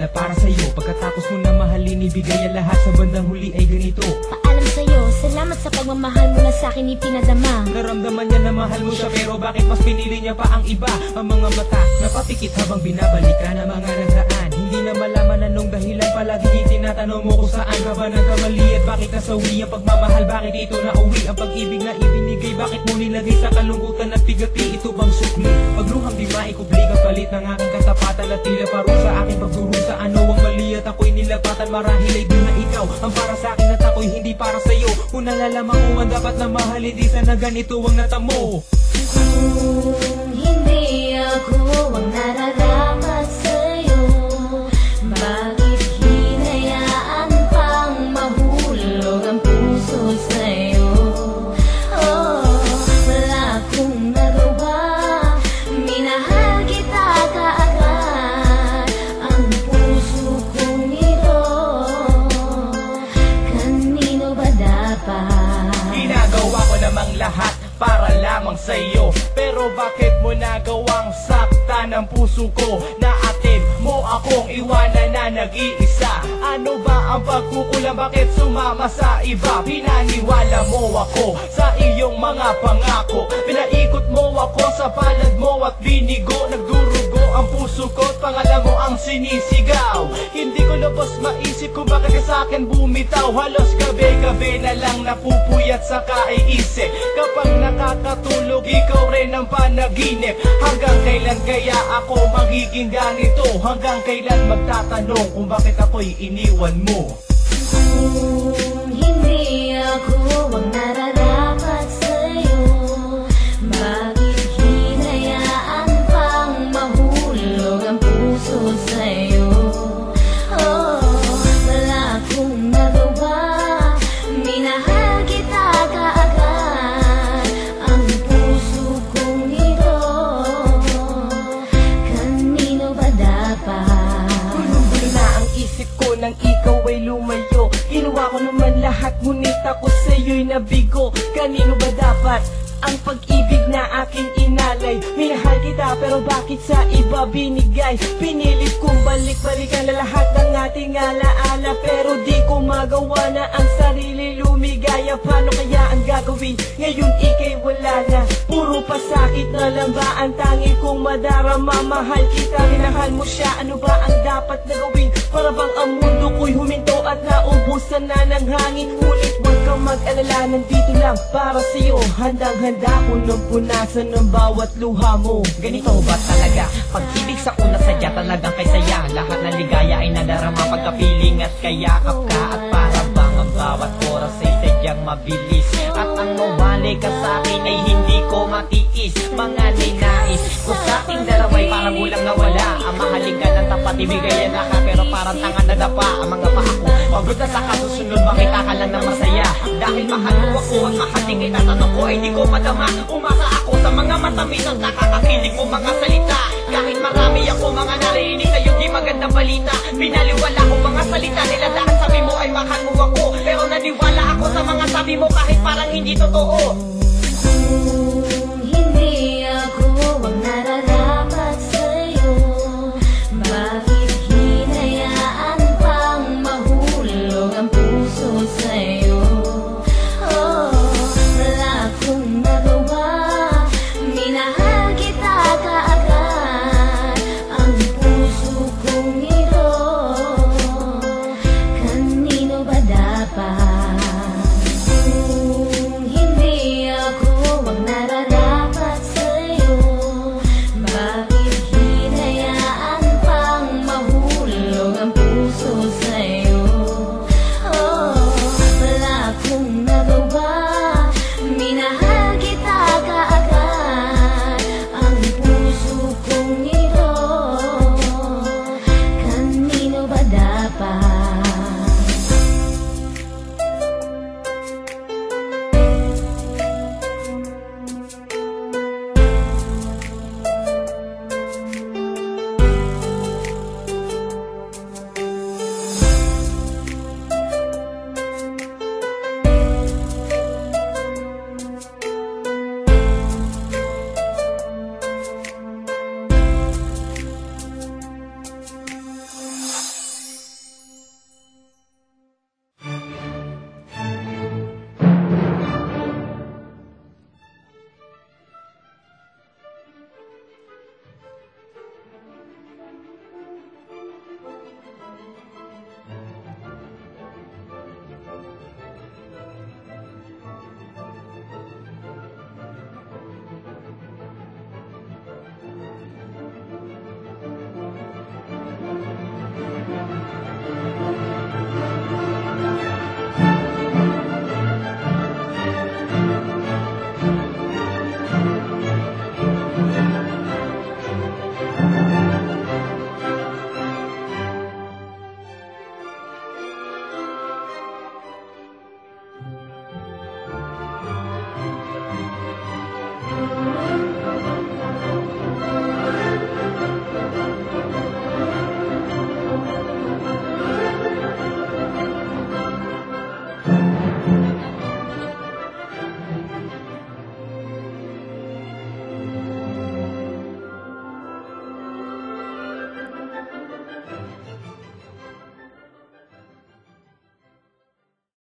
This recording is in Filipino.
na para sa'yo. Pagkatapos mo na mahalin, ibigay ang lahat, sa bandang huli ay ganito. Paalam sa'yo, salamat sa pagmamahal mo na sa'kin ipinadama. Naramdaman niya na mahal mo siya, pero bakit mas pinili niya pa ang iba? Ang mga mata napapikit habang binabalikan ang mga nagraan. Hindi na malaman anong dahilan, palagi itinatanong mo kung saan ka ba nagkamali at bakit nasawi ang pagmamahal, bakit ito nauwi ang pag-ibig na ibinigay, bakit mo nilagay sa kalungkutan at bigati, ito bang sukli? Pagluhang di maikubli kapalit ng aking katapatan at tila parusa aking pagdurusa. Ano ang mali at ako'y nilapatan, marahil ay di na ikaw ang para sa akin at ako'y hindi para sa'yo. Kung nalalaman ko ang dapat na mahalin, di sana ganito ang natamo. Hindi ako ang nararapat sa'yo, bakit hinayaan pang mahulog ang puso sa'yo? Oh, wala akong nagawa, minahal kita kaagad. Ang puso kong ito, kanino ba dapat? Ginagawa ko namang lahat para lamang sa'yo, pero bakit mo nagawang saktan ang puso ko? Naatid mo akong iwanan na nag-iisa. Ano ba ang pagkukulang? Bakit sumama sa iba? Pinaniwala mo ako sa iyong mga pangako, pinaikot mo ako sa palad mo at binigo. Nagdurugo ang puso ko at pangalan mo ang sinisigaw. Hindi ko lubos maisip kung bakit ka sa'kin bumitaw. Halos gabi-gabi na lang napupuyat sa kaiisip. Kapag nakakatulog, ikaw rin ang panaginip. Hanggang kailan kaya ako magiging ganito? Hanggang kailan magtatanong kung bakit ako'y iniwan mo? Hindi ako ang nararapat sa'yo, bakit hinayaan pang mahulog ang puso sa'yo? Oh, wala akong nagawa, minahal kita kaagad. Ang puso kong ito, kanino ba dapat? Gulumbay na ang isip ko nang ikaw ay lumayo. Ginawa ko naman lahat, ngunit ako sa'yo'y nabigo. Kanino ba dapat ang pag-ibig na aking inalay? Minahal kita pero bakit sa iba binigay? Pinilit kong balik-balikan na lahat ng ating alaala, pero di ko magawa na ang sarili lumigaya. Paano kaya ang gagawin? Ngayon ika'y wala na, puro pasakit na lang ba ang tangi kong madarama? Mahal kita, minahal mo siya, ano ba ang dapat na gawin? Para bang ang mundo ko'y huminto at naubusan na ng hangin? Ngunit huwag kang mag-alala, nandito lang para sa'yo. Handang-handa ko nang punasan ng bawat luha mo. Ganito ba talaga? Pag-ibig sa una sadya talagang kay saya. Lahat ng ligaya ay nadarama pagkapiling at kayakap ka. At para bang ang bawat oras ay sadyang mabilis. At ang mawali ka sa akin ay hindi ko matiis. Mga ninais ko sa ating dalaway parang ulang nawala. Ang mahalin ka ng tapat, ibigay ang lahat, pero parang tanga na dapa ang mga paa ko. Pagod na sa kasusunod, makita ka lang na masaya. Dahil mahal mo ako at mahating itatanong ko ay di ko madama. Umasa ako sa mga matamis at nakakakilig mo mga salita. Kahit marami ako mga narinig sa'yo di magandang balita. Pinaliwala ko mga salita nila dahil sabi mo ay mahal mo ako, pero naniwala ako sa mga sabi mo kahit parang hindi totoo.